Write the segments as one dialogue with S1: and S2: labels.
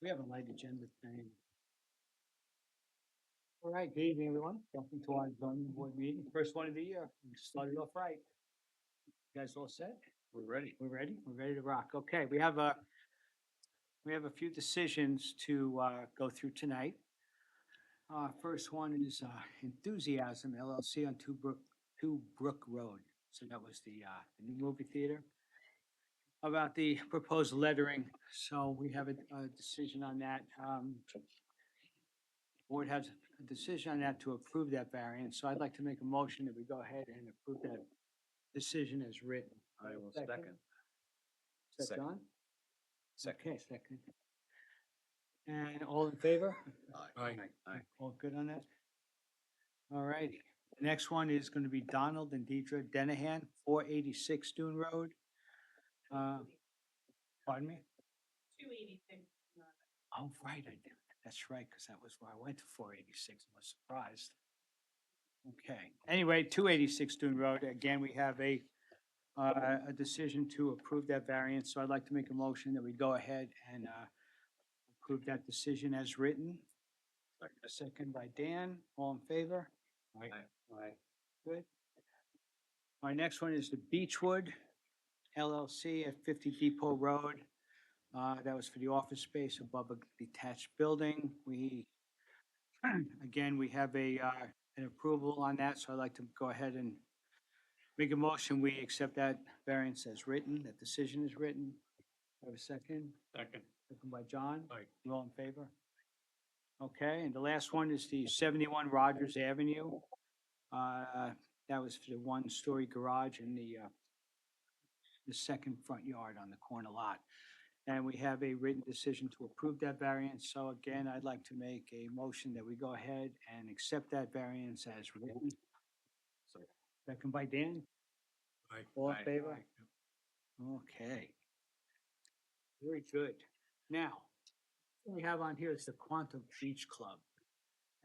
S1: We have a light agenda thing. All right, good evening, everyone. Welcome to our zoning board meeting, first one of the year. We started off right. You guys all set?
S2: We're ready.
S1: We're ready? We're ready to rock. Okay, we have a few decisions to go through tonight. First one is Enthusiasm LLC on Two Brook Road. So that was the new movie theater. About the proposed lettering. So we have a decision on that. Board has a decision on that to approve that variance, so I'd like to make a motion that we go ahead and approve that decision as written.
S2: I will
S1: Second.
S2: second.
S1: Is that
S2: Second.
S1: John?
S2: Second.
S1: Okay, second. And all in favor?
S2: Aye.
S1: All good on that? All righty. The next one is going to be Donald and Deidre Denahan, 486 Dune Road. Pardon me?
S3: 286.
S1: Oh, right, I did. That's right, because that was where I went to 486. I was surprised. Okay, anyway, 286 Dune Road, again, we have a decision to approve that variance, so I'd like to make a motion that we go ahead and approve that decision as written. A second by Dan, all in favor?
S2: Aye.
S1: Good. Our next one is the Beechwood LLC at 50 Depot Road. That was for the office space above a detached building. We, again, we have an approval on that, so I'd like to go ahead and make a motion. We accept that variance as written, that decision is written. Have a second?
S2: Second.
S1: Second by John.
S2: Aye.
S1: You all in favor? Okay, and the last one is the 71 Rogers Avenue. That was for the one-story garage in the second front yard on the corner lot. And we have a written decision to approve that variance. So again, I'd like to make a motion that we go ahead and accept that variance as written. Second by Dan.
S2: Aye.
S1: All in favor? Okay. Very good. Now, what we have on here is the Quantum Beach Club.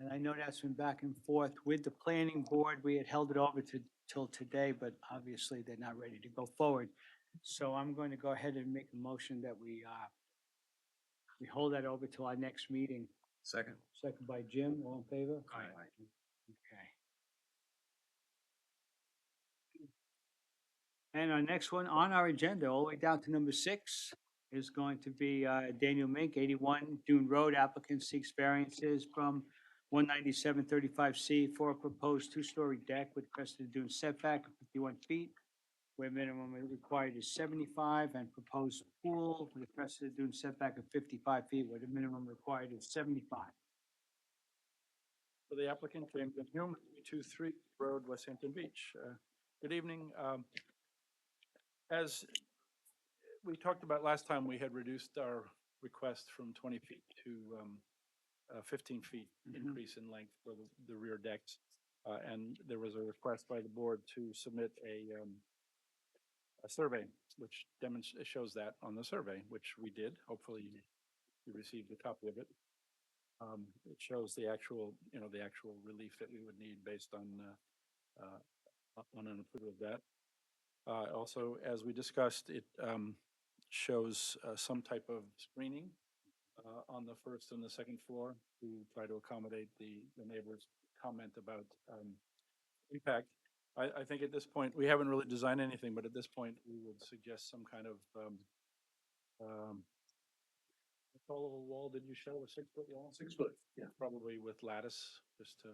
S1: And I know that's been back and forth with the planning board. We had held it over till today, but obviously they're not ready to go forward. So I'm going to go ahead and make a motion that we hold that over till our next meeting.
S2: Second.
S1: Second by Jim, all in favor?
S2: Aye.
S1: Okay. And our next one on our agenda, all the way down to number 6, is going to be Daniel Mink, 81 Dune Road. Applicant seeks variances from 19735C for a proposed two-story deck with crested dune setback of 51 feet, where minimum required is 75, and proposed pool with a crested dune setback of 55 feet, where the minimum required is 75.
S4: For the applicant, James Hume, 323 Road, West Hampton Beach. Good evening. As we talked about last time, we had reduced our request from 20 feet to 15 feet increase in length for the rear decks. And there was a request by the board to submit a survey, which shows that on the survey, which we did. Hopefully you received a copy of it. It shows the actual, the actual relief that we would need based on an approval of that. Also, as we discussed, it shows some type of screening on the first and the second floor to try to accommodate the neighbor's comment about impact. I think at this point, we haven't really designed anything, but at this point, we would suggest some kind of how tall of a wall did you show? A 6-foot wall?
S2: 6 foot.
S4: Yeah, probably with lattice, just to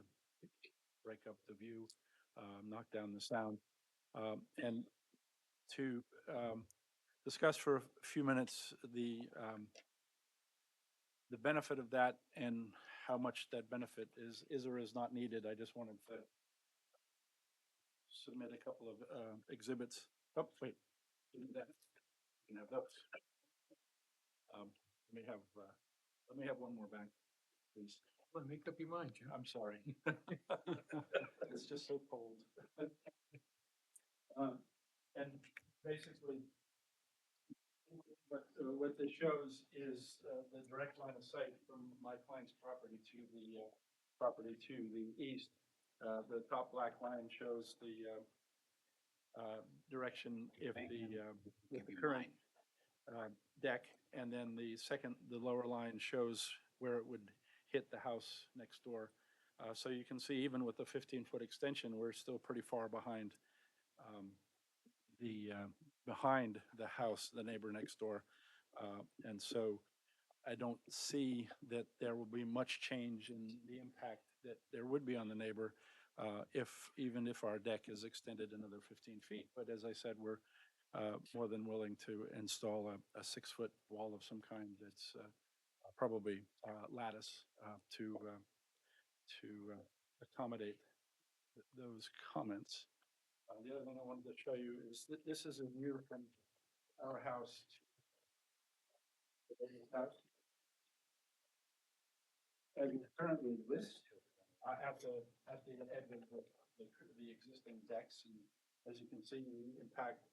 S4: break up the view, knock down the sound, and to discuss for a few minutes the benefit of that and how much that benefit is or is not needed. I just wanted to submit a couple of exhibits. Oh, wait, you can have those. Let me have one more back, please.
S2: Well, make up your mind, Jim.
S4: I'm sorry. It's just so cold. And basically, what this shows is the direct line of sight from my client's property to the property to the east. The top black line shows the direction if the current deck, and then the lower line shows where it would hit the house next door. So you can see even with the 15-foot extension, we're still pretty far behind um, behind the house, the neighbor next door. And so I don't see that there will be much change in the impact that there would be on the neighbor even if our deck is extended another 15 feet. But as I said, we're more than willing to install a 6-foot wall of some kind that's probably lattice to accommodate those comments. The other thing I wanted to show you is that this is a view from our house to the neighbor's house. As it currently exists, at the edge of the existing decks, and as you can see, we impact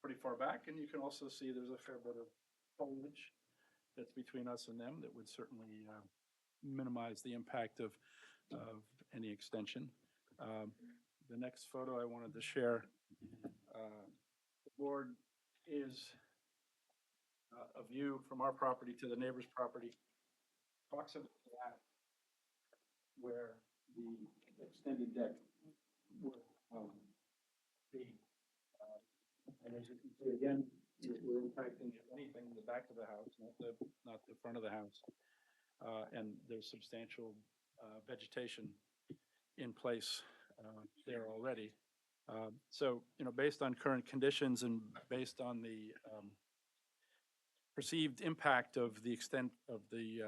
S4: pretty far back, and you can also see there's a fair bit of foliage that's between us and them that would certainly minimize the impact of any extension. The next photo I wanted to share, the board is a view from our property to the neighbor's property, proximate to that, where the extended deck would be. And as you can see again, we're impacting, if anything, the back of the house, not the front of the house. And there's substantial vegetation in place there already. So, based on current conditions and based on the perceived impact of the extent of the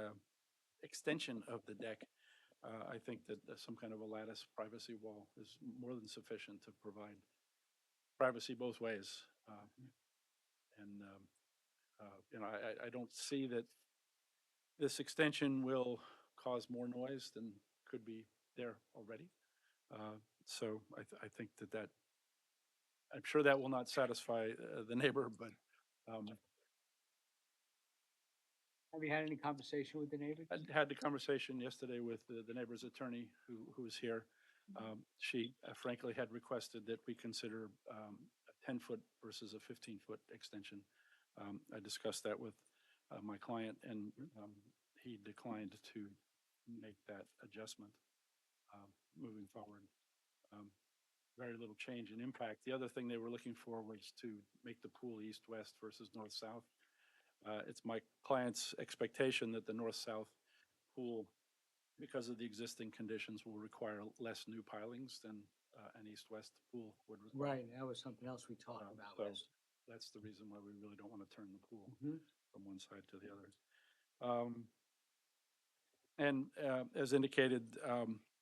S4: extension of the deck, I think that some kind of a lattice privacy wall is more than sufficient to provide privacy both ways. And I don't see that this extension will cause more noise than could be there already. So I think that I'm sure that will not satisfy the neighbor, but
S1: Have you had any conversation with the neighbors?
S4: I had the conversation yesterday with the neighbor's attorney who was here. She frankly had requested that we consider a 10-foot versus a 15-foot extension. I discussed that with my client, and he declined to make that adjustment moving forward. Very little change in impact. The other thing they were looking for was to make the pool east-west versus north-south. It's my client's expectation that the north-south pool, because of the existing conditions, will require less new pilings than an east-west pool would require.
S1: Right, that was something else we talked about.
S4: So that's the reason why we really don't want to turn the pool
S1: Mhm.
S4: from one side to the other. And as indicated,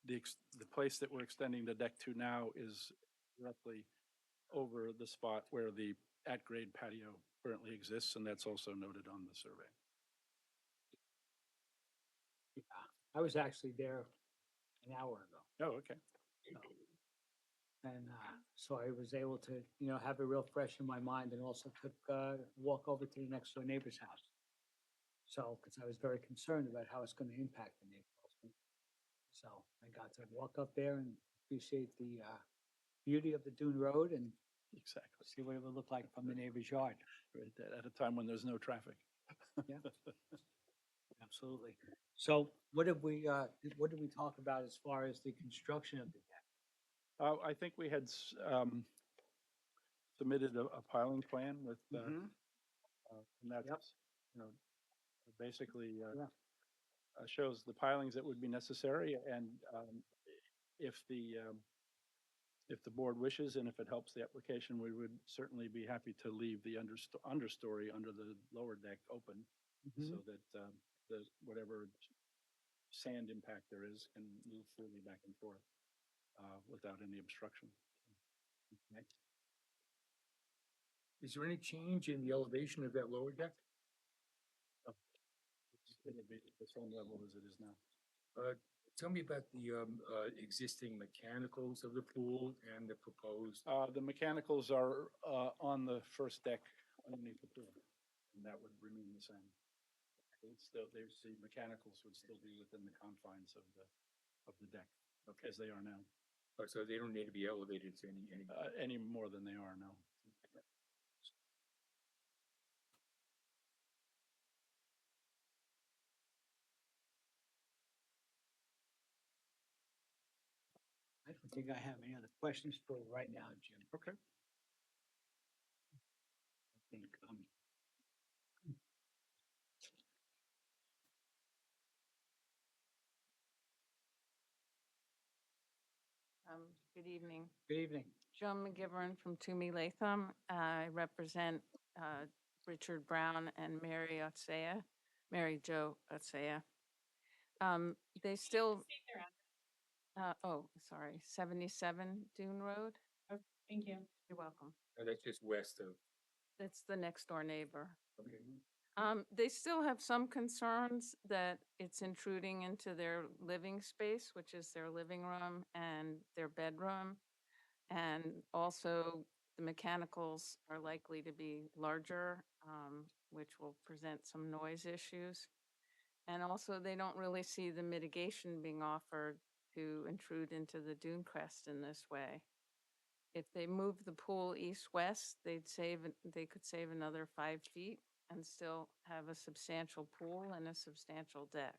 S4: the place that we're extending the deck to now is roughly over the spot where the at-grade patio currently exists, and that's also noted on the survey.
S1: Yeah, I was actually there an hour ago.
S4: Oh, okay.
S1: And so I was able to, have it real fresh in my mind, and also took a walk over to the next door neighbor's house. So, because I was very concerned about how it's going to impact the neighborhood. So I got to walk up there and appreciate the beauty of the Dune Road and
S4: Exactly.
S1: see what it would look like from the neighbor's yard.
S4: Right, at a time when there's no traffic.
S1: Absolutely. So what did we talk about as far as the construction of the deck?
S4: I think we had submitted a piling plan with, and that's,
S1: Yep.
S4: basically
S1: Yeah.
S4: shows the pilings that would be necessary, and if the board wishes and if it helps the application, we would certainly be happy to leave the understory under the lower deck open so that whatever sand impact there is can move freely back and forth without any obstruction.
S1: Okay.
S2: Is there any change in the elevation of that lower deck?
S4: It'll be at the same level as it is now.
S2: Tell me about the existing mechanicals of the pool and the proposed.
S4: The mechanicals are on the first deck underneath the pool, and that would remain the same. The mechanicals would still be within the confines of the deck, as they are now,
S2: So they don't need to be elevated to any.
S4: any more than they are now.
S1: don't think I have any other questions for you right now, Jim.
S4: Okay.
S1: I think,
S3: Good evening.
S1: good evening.
S3: Joan McGivern from Toomey Latham. I represent Richard Brown and Mary Jo Otsaya. They still, oh, sorry, 77 Dune Road.
S5: Thank you.
S3: You're welcome.
S2: That's just west of.
S3: That's the next door neighbor.
S2: Okay.
S3: They still have some concerns that it's intruding into their living space, which is their living room and their bedroom. And also the mechanicals are likely to be larger, which will present some noise issues. And also they don't really see the mitigation being offered to intrude into the dune crest in this way. If they move the pool east-west, they could save another 5 feet and still have a substantial pool and a substantial deck.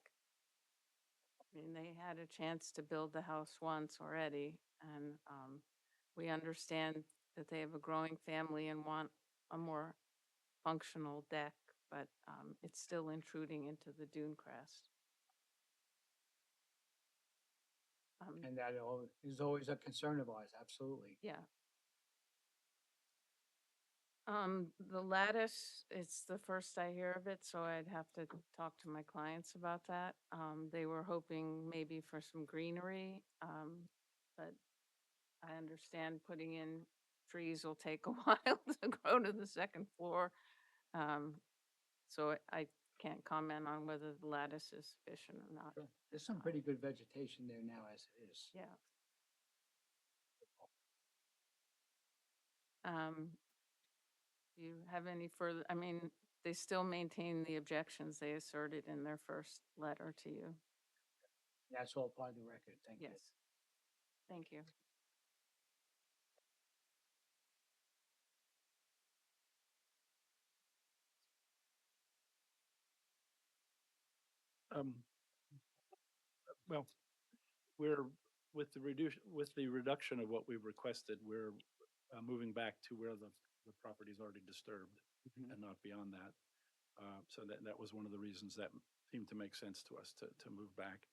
S3: I mean, they had a chance to build the house once already, and we understand that they have a growing family and want a more functional deck, but it's still intruding into the dune crest.
S1: And that is always a concern of ours, absolutely.
S3: Yeah. The lattice, it's the first I hear of it, so I'd have to talk to my clients about that. They were hoping maybe for some greenery, but I understand putting in trees will take a while to grow to the second floor. So I can't comment on whether the lattice is sufficient or not.
S1: Sure. There's some pretty good vegetation there now as it is.
S3: Yeah. Um, Do you have any further, I mean, they still maintain the objections they asserted in their first letter to you.
S1: That's all part of the record, thank you.
S3: Yes. Thank you.
S4: Um, well, we're, with the reduction of what we've requested, we're moving back to where the property is already disturbed
S1: Mhm.
S4: and not beyond that. So that was one of the reasons that seemed to make sense to us to move back.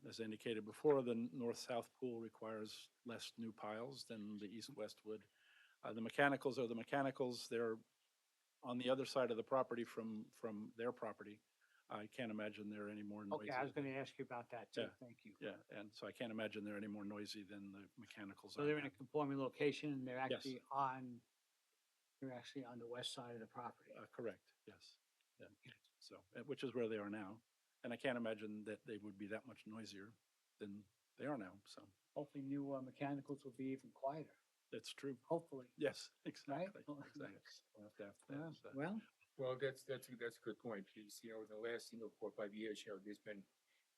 S4: As indicated before, the north-south pool requires less new piles than the east-west would. The mechanicals are the mechanicals. They're on the other side of the property from their property. I can't imagine they're any more noisy.
S1: Okay, I was gonna ask you about that too,
S4: Yeah.
S1: thank you.
S4: Yeah, and so I can't imagine they're any more noisy than the mechanicals
S1: So
S4: are
S1: they're in a
S4: now.
S1: conforming location and they're
S4: Yes.
S1: they're actually on the west side of the property.
S4: Correct, yes. Yeah. So, which is where they are now. And I can't imagine that they would be that much noisier than they are now, so
S1: Hopefully new mechanicals will be even quieter,
S4: that's true.
S1: hopefully.
S4: Yes,
S1: Right?
S4: exactly, exactly. We'll have to have
S1: Yeah,
S4: that, so.
S1: well,
S2: Well, that's a good point, because, in the last, 4 or 5 years, there's been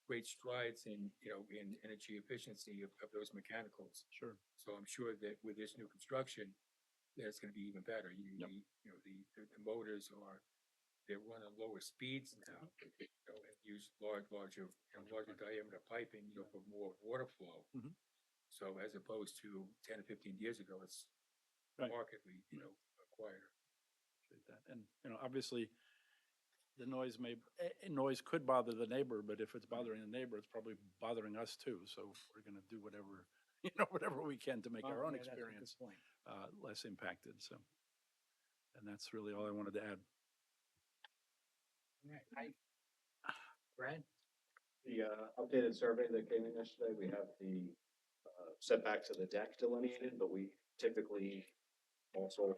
S2: great strides in, in energy efficiency of those mechanicals.
S4: Sure,
S2: So I'm sure that with this new construction, that's gonna be even better.
S4: Yep.
S2: The motors they're running lower speeds now, and use larger diameter piping, for more water flow.
S4: Mhm.
S2: So as opposed to 10 or 15 years ago, it's
S4: Right.
S2: markedly, quieter.
S4: appreciate that. And, obviously, the noise could bother the neighbor, but if it's bothering the neighbor, it's probably bothering us too. So we're gonna do whatever, whatever we can to make our
S1: well,
S4: own
S1: yeah, that's a good
S4: experience
S1: point.
S4: less impacted, so. And that's really all I wanted to add.
S1: All right, Brad?
S6: The updated survey that came in yesterday, we have the setback to the deck delineated, but we typically also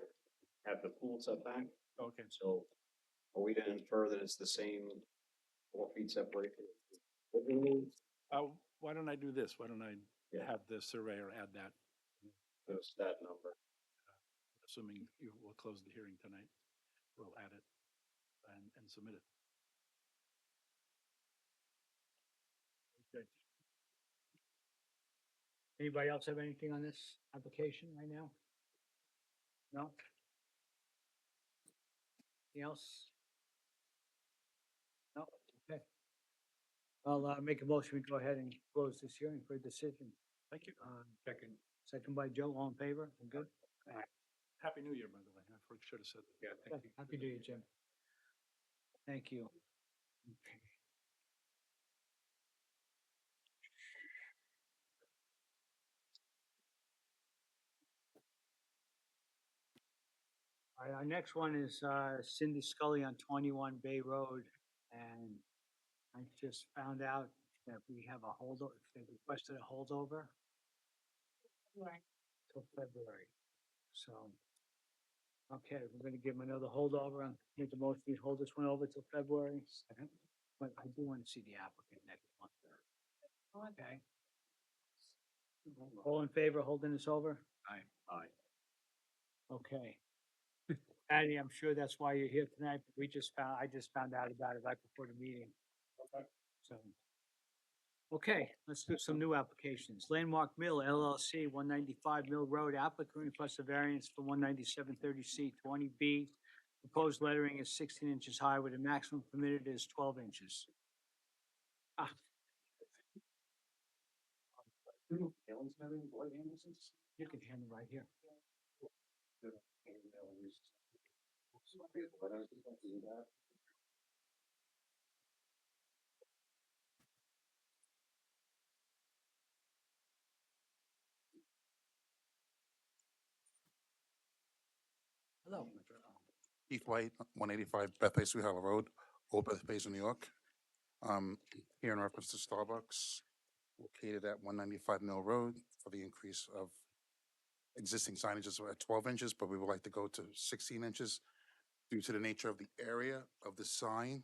S6: have the pool setback.
S4: Okay.
S6: So are we to infer that it's the same 4 feet separation?
S4: Why don't I do this? Why don't I
S6: Yeah.
S4: have the surveyor add that,
S6: There's that number.
S4: assuming you will close the hearing tonight? We'll add it and submit it. Okay.
S1: Anybody else have anything on this application right now? No? Anything else? No, okay. I'll make a motion, we go ahead and close this hearing for a decision.
S4: Thank you.
S2: Second,
S1: Second by Joe, all in favor? We're good?
S4: Happy New Year, by the way. I should have said that.
S2: yeah, thank you.
S1: Happy New Year, Jim. Thank you. Okay. All right, our next one is Cindy Scully on 21 Bay Road. And I just found out that we have a holdover, they requested a holdover
S3: Right.
S1: till February. So, okay, we're gonna give them another holdover and make the motion, we hold this one over till February. But I do want to see the applicant next month. Okay. All in favor of holding this over?
S2: Aye.
S1: Okay. Patty, I'm sure that's why you're here tonight, but I just found out about it right before the meeting. So. Okay, let's do some new applications. Landmark Mill LLC, 195 Mill Road, applicant requests a variance for 19730C 20B. Proposed lettering is 16 inches high with a maximum permitted is 12 inches. Ah. You can hand it right here. Hello.
S5: Keith White, 185 Bethpage Sweet Hollow Road, Old Bethpage, New York. Here in reference to Starbucks, located at 195 Mill Road for the increase of existing signages at 12 inches, but we would like to go to 16 inches due to the nature of the area of the sign.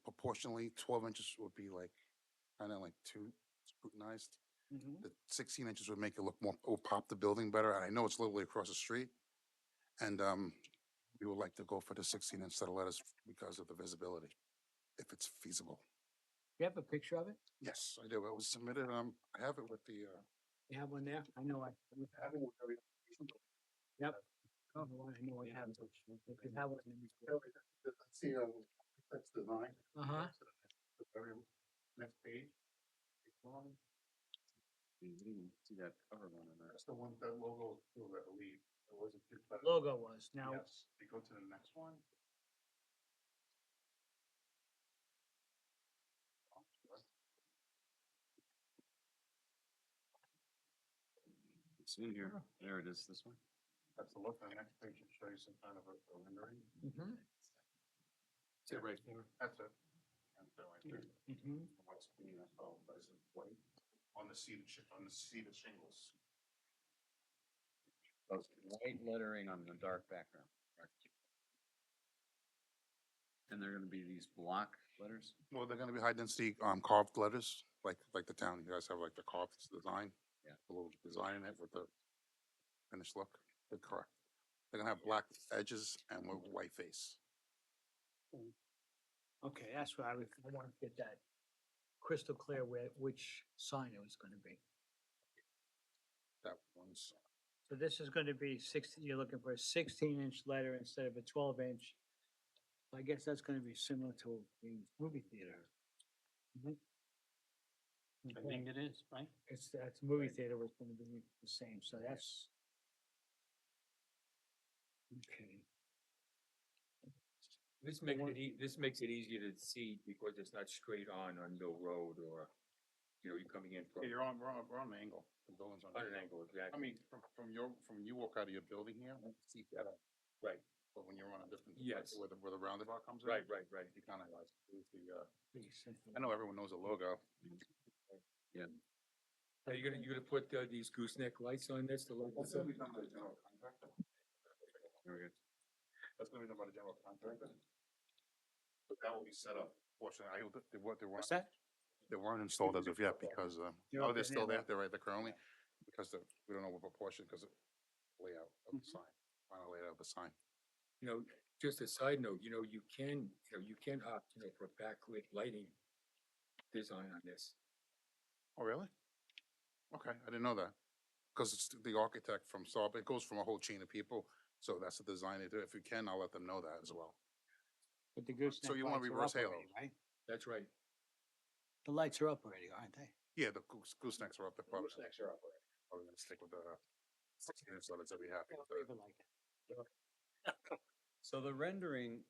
S5: Proportionally, 12 inches would be like, kind of like too scrutinized.
S1: Mhm.
S5: The 16 inches would make it look more, will pop the building better. And I know it's literally across the street. And we would like to go for the 16 instead of letters because of the visibility, if it's feasible.
S1: You have a picture of it?
S5: Yes, I do. It was submitted. I have it with the,
S1: You have one there? I know I. Yep. Oh, I know I have it. If you have one, then we can-
S5: see, that's design.
S1: Uh-huh.
S5: The very next page.
S6: See that cover one in there.
S5: That's the one, the logo, I believe. It wasn't.
S1: Logo was, now,
S5: Yes, we go to the next one.
S6: It's in here. There it is, this one.
S5: That's the look. The next page should show you some kind of a rendering.
S1: Mhm.
S5: Is it right there? That's it. And so right there.
S1: Mhm.
S5: What's being installed, but it's white on the seated shingles.
S6: White lettering on the dark background. And they're gonna be these block letters?
S5: Well, they're gonna be high density, carved letters, like the town. You guys have like the carved design.
S6: Yeah.
S5: A little design in it with the finished look. They're correct. They're gonna have black edges and with white face.
S1: Okay, that's what I want to get that crystal clear which sign it was gonna be.
S5: That one's,
S1: So this is gonna be 16, you're looking for a 16-inch letter instead of a 12-inch. I guess that's gonna be similar to the movie theater. Mhm.
S7: I
S1: Okay.
S7: think it is, right?
S1: That's movie theater was gonna be the same, so that's. Okay.
S2: This makes it easier to see because it's not straight on Mill Road or, you're coming in from
S5: yeah, we're on an angle. The building's on.
S2: on an angle,
S5: I
S2: exactly.
S5: mean, from you walk out of your building here, you see that.
S2: Right,
S5: But when you're on a different.
S2: Yes.
S5: Where the roundabout comes in.
S2: right.
S5: You kind of like, lose the,
S1: Pretty simple.
S5: I know everyone knows the logo.
S2: Are you gonna put these gooseneck lights on this to light
S5: That's
S2: this up?
S5: gonna be done by the general contractor.
S2: Very good.
S5: That's gonna be done by the general contractor. But that will be set up. Fortunately, they weren't,
S1: What's that?
S5: they weren't installed as of yet because,
S1: You're
S5: oh,
S1: okay
S5: they're still
S1: now.
S5: there. They're right there currently. Because we don't know what proportion because of layout of the sign, final layout of the sign.
S2: Just a side note, you can opt, for backlit lighting design on this.
S5: Oh, really? Okay, I didn't know that. Because it's the architect from Saab, it goes from a whole chain of people. So that's the design they do. If you can, I'll let them know that as well.
S1: But the gooseneck
S5: you want
S1: lights are
S5: reverse
S1: up already,
S5: halo?
S1: right?
S2: That's right.
S1: The lights are up already, aren't they?
S5: Yeah, the goosenecks are up, they're probably,
S6: Goosenecks are up already.
S5: probably gonna stick with the newsletters that we have.
S1: Leave it like that.
S7: So the rendering,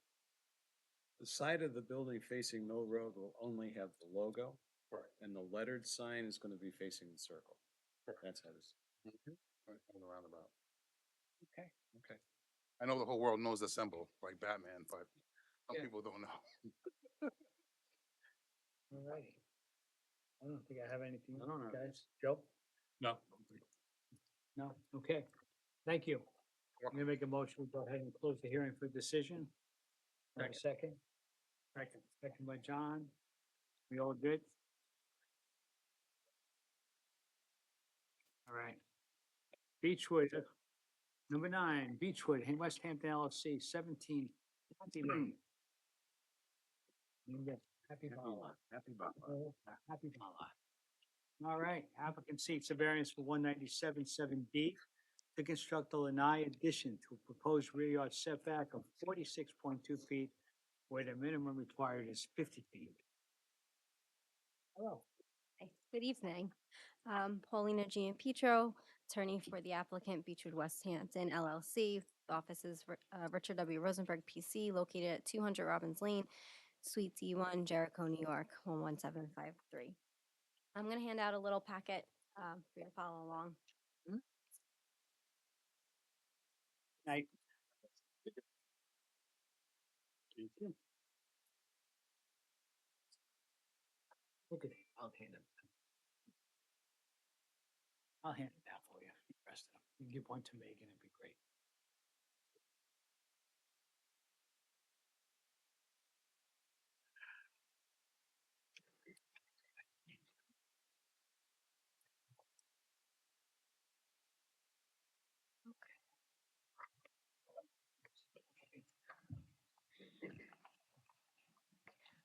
S7: the side of the building facing Mill Road will only have the logo.
S5: Right.
S7: And the lettered sign is gonna be facing the circle.
S5: Correct.
S7: That's how this,
S5: Right, on the roundabout.
S1: Okay.
S7: okay.
S5: I know the whole world knows the symbol, like Batman, but some
S1: Yeah.
S5: people don't know.
S1: All righty. I don't think I have anything,
S7: I don't know.
S1: guys. Joe?
S2: No.
S1: No? Okay. Thank you. I'm gonna make a motion, we go ahead and close the hearing for decision. Have a second? Second. Second by John. We all good? All right. Beechwood, number 9, Beechwood, West Hampton LLC, 17 Happy Lane. You get Happy Bala.
S7: Happy about
S1: Oh, Happy Bala. All right, applicant seeks a variance for 197.7D to construct a lanai addition to a proposed rear yard setback of 46.2 feet, where the minimum required is 50 feet. Hello.
S8: Hi, good evening. Paulina Gianpietro, attorney for the applicant Beechwood West Hampton LLC. The office is Richard W. Rosenberg, PC, located at 200 Robbins Lane, Suite D1, Jericho, New York, 11753. I'm going to hand out a little packet for you to follow along.
S1: Night. Look at it. I'll hand it. I'll hand it down for you. The rest of them. You can give one to Megan, it'd be great.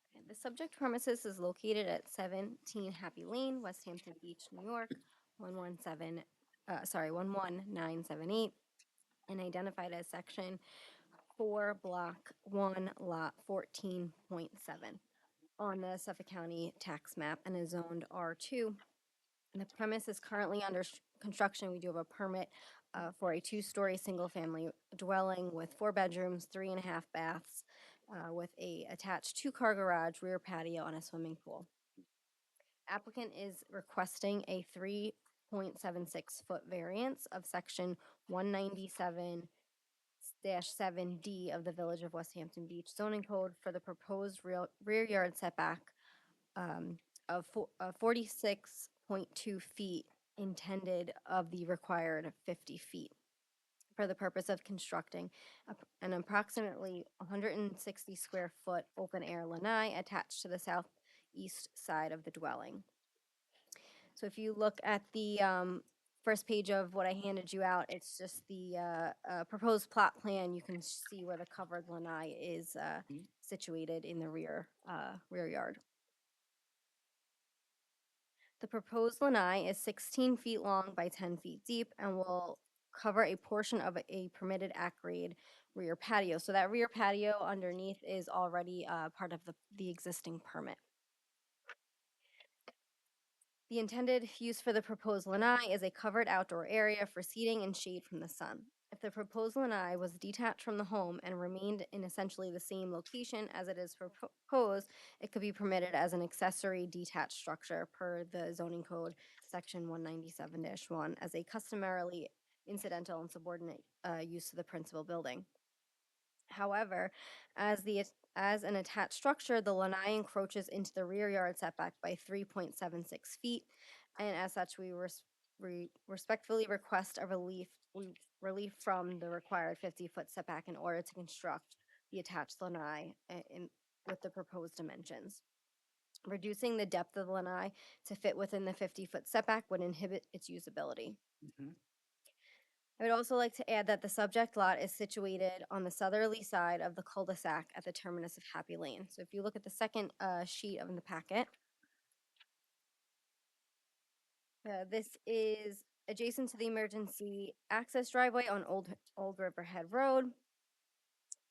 S8: Okay, the subject premises is located at 17 Happy Lane, West Hampton Beach, New York, 11978, and identified as section 4, block 1, lot 14.7 on the Suffolk County tax map and is zoned R2. And the premise is currently under construction. We do have a permit for a 2-story single-family dwelling with 4 bedrooms, 3.5 baths, with a attached 2-car garage, rear patio, and a swimming pool. Applicant is requesting a 3.76-foot variance of section 197-7D of the Village of West Hampton Beach zoning code for the proposed rear yard setback of 46.2 feet intended of the required 50 feet for the purpose of constructing an approximately 160 square foot open air lanai attached to the southeast side of the dwelling. So if you look at the first page of what I handed you out, it's just the proposed plot plan. You can see where the covered lanai is situated in the rear yard. The proposed lanai is 16 feet long by 10 feet deep and will cover a portion of a permitted at-grade rear patio. So that rear patio underneath is already part of the existing permit. The intended use for the proposed lanai is a covered outdoor area for seating and shade from the sun. If the proposed lanai was detached from the home and remained in essentially the same location as it is proposed, it could be permitted as an accessory detached structure per the zoning code section 197-1 as a customarily incidental and subordinate use to the principal building. However, as an attached structure, the lanai encroaches into the rear yard setback by 3.76 feet, and as such, we respectfully request a relief from the required 50-foot setback in order to construct the attached lanai with the proposed dimensions. Reducing the depth of the lanai to fit within the 50-foot setback would inhibit its usability. I would also like to add that the subject lot is situated on the southerly side of the cul-de-sac at the terminus of Happy Lane. So if you look at the second sheet of the packet, this is adjacent to the emergency access driveway on Old Riverhead Road.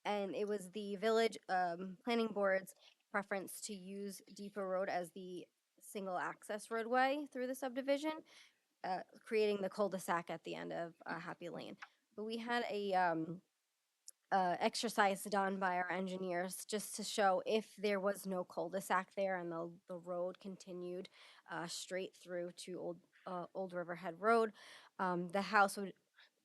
S8: And it was the village planning board's preference to use Depot Road as the single access roadway through the subdivision, creating the cul-de-sac at the end of Happy Lane. But we had a exercise done by our engineers just to show if there was no cul-de-sac there and the road continued straight through to Old Riverhead Road, the house would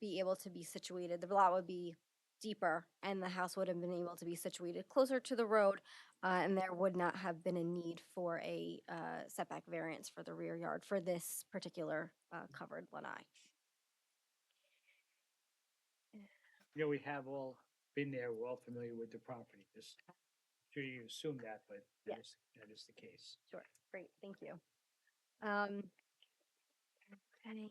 S8: be able to be situated, the lot would be deeper and the house would have been able to be situated closer to the road, and there would not have been a need for a setback variance for the rear yard for this particular covered lanai.
S1: Yeah, we have all been there, we're all familiar with the property, just, sure you assume that, but
S8: Yeah.
S1: that is the case.
S8: Sure, great, thank you. Okay.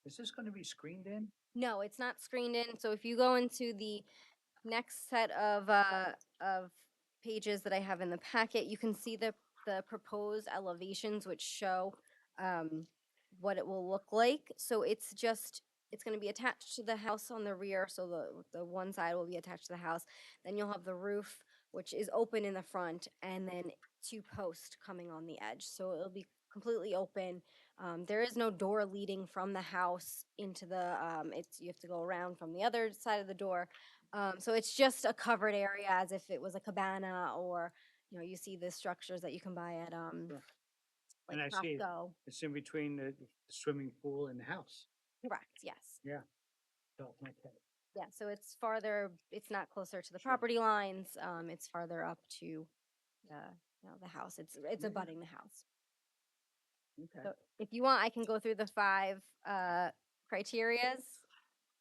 S1: Is this gonna be screened in?
S8: No, it's not screened in. So if you go into the next set of pages that I have in the packet, you can see the proposed elevations which show what it will look like. So it's going to be attached to the house on the rear. So the one side will be attached to the house. Then you'll have the roof, which is open in the front, and then two posts coming on the edge. So it'll be completely open. There is no door leading from the house into the. You have to go around from the other side of the door. So it's just a covered area as if it was a cabana, or you see the structures that you can buy at
S1: Sure.
S8: like
S1: And I see it.
S8: Costco.
S1: It's in between the swimming pool and the house.
S8: Correct. Yes.
S1: Yeah. So, okay.
S8: Yeah. So it's farther. It's not closer to the
S1: Sure.
S8: property lines. It's farther up to the house. It's
S1: Yeah.
S8: abutting the house.
S1: Okay.
S8: So if you want, I can go through the 5 criterias.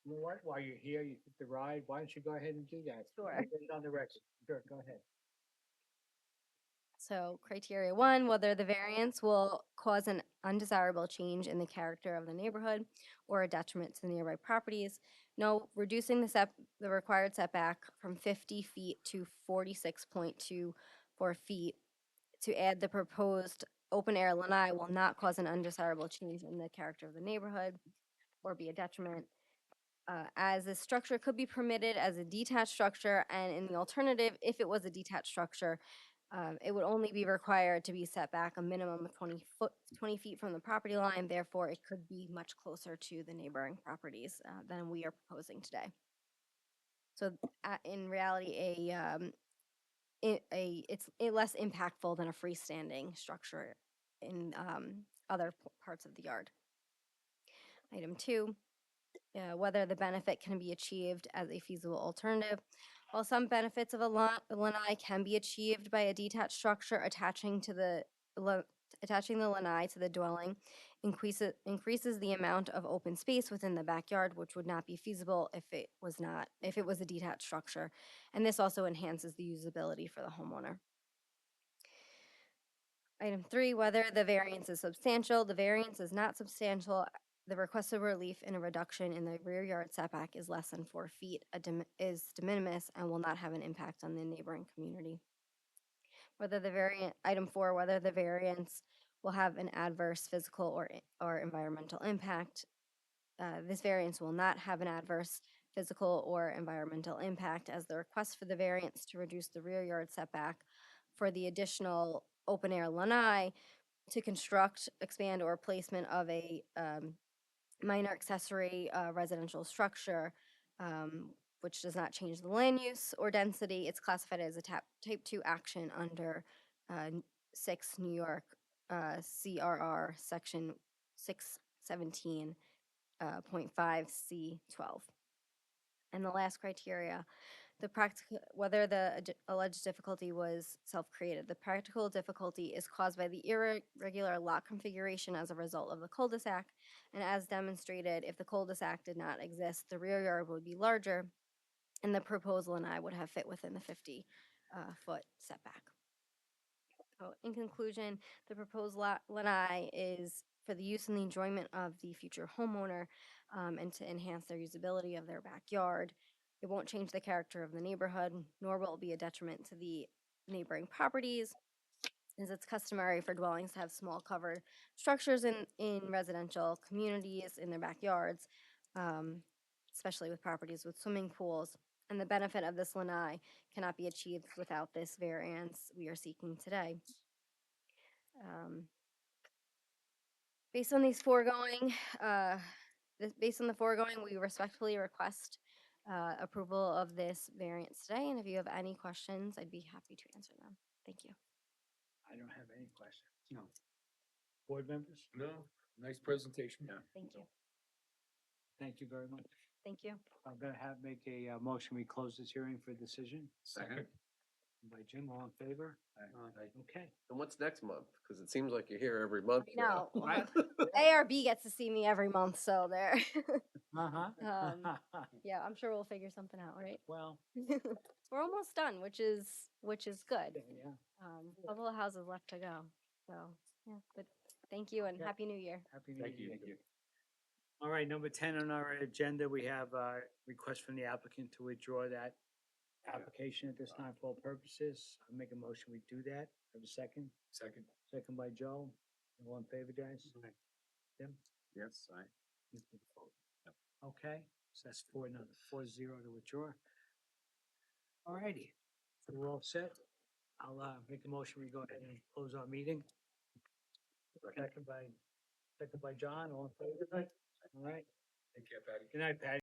S1: You know what, while you're here, you took the ride, why don't you go ahead and do that?
S8: Sure.
S1: Get it on the record. Sure, go ahead.
S8: So criteria 1, whether the variance will cause an undesirable change in the character of the neighborhood or a detriment to the nearby properties. No, reducing the required setback from 50 feet to 46.24 feet to add the proposed open air lanai will not cause an undesirable change in the character of the neighborhood or be a detriment. As a structure could be permitted as a detached structure, and in the alternative, if it was a detached structure, it would only be required to be set back a minimum of 20 feet from the property line. Therefore, it could be much closer to the neighboring properties than we are proposing today. So, in reality, it's less impactful than a freestanding structure in other parts of the yard. Item 2. Whether the benefit can be achieved as a feasible alternative. While some benefits of a lanai can be achieved by a detached structure, attaching the lanai to the dwelling increases the amount of open space within the backyard, which would not be feasible if it was a detached structure. And this also enhances the usability for the homeowner. Item 3, whether the variance is substantial. The variance is not substantial. The requested relief in a reduction in the rear yard setback is less than 4 feet, is de minimis, and will not have an impact on the neighboring community. Item 4, whether the variance will have an adverse physical or environmental impact. This variance will not have an adverse physical or environmental impact, as the request for the variance to reduce the rear yard setback for the additional open air lanai to construct, expand, or placement of a minor accessory residential structure, which does not change the land use or density. It's classified as a type 2 action under 6 New York CRR section 617.5 C12. And the last criteria, whether the alleged difficulty was self-created. The practical difficulty is caused by the irregular lot configuration as a result of the cul-de-sac, and as demonstrated, if the cul-de-sac did not exist, the rear yard would be larger, and the proposal and I would have fit within the 50-foot setback. So in conclusion, the proposed lanai is for the use and the enjoyment of the future homeowner, and to enhance their usability of their backyard. It won't change the character of the neighborhood, nor will it be a detriment to the neighboring properties, as it's customary for dwellings to have small covered structures in residential communities in their backyards, especially with properties with swimming pools. And the benefit of this lanai cannot be achieved without this variance we are seeking today. Based on these foregoing, based on the foregoing, we respectfully request approval of this variance today. And if you have any questions, I'd be happy to answer them. Thank you.
S1: I don't have any questions. No. Board members?
S2: No, nice presentation. Yeah.
S8: Thank you.
S1: Thank you very much.
S8: Thank you.
S1: I'm gonna make a motion, we close this hearing for decision.
S2: Second.
S1: By Jim, all in favor? Okay.
S9: And what's next month? Because it seems like you're here every month
S8: I know.
S9: now.
S1: Right.
S8: ARB gets to see me every month, so there.
S1: Uh-huh.
S8: Yeah, I'm sure we'll figure something out, right?
S1: Well,
S8: We're almost done, which is good.
S1: yeah.
S8: A couple of houses left to go, so yeah. But thank you and
S1: Okay.
S8: Happy New Year.
S1: Happy New Year. Thank you. All right, number 10 on our agenda, we have a request from the applicant to withdraw that application at this time for all purposes. I'll make a motion, we do that. Have a second?
S2: Second.
S1: Second by Joe. All in favor, guys? Tim?
S7: Yes, I.
S1: Okay, so that's 4-0 to withdraw. All righty, so we're all set. I'll make a motion, we go ahead and close our meeting. Second by John, all in favor? All right,
S2: Take care, Patty.
S1: good night, Patty.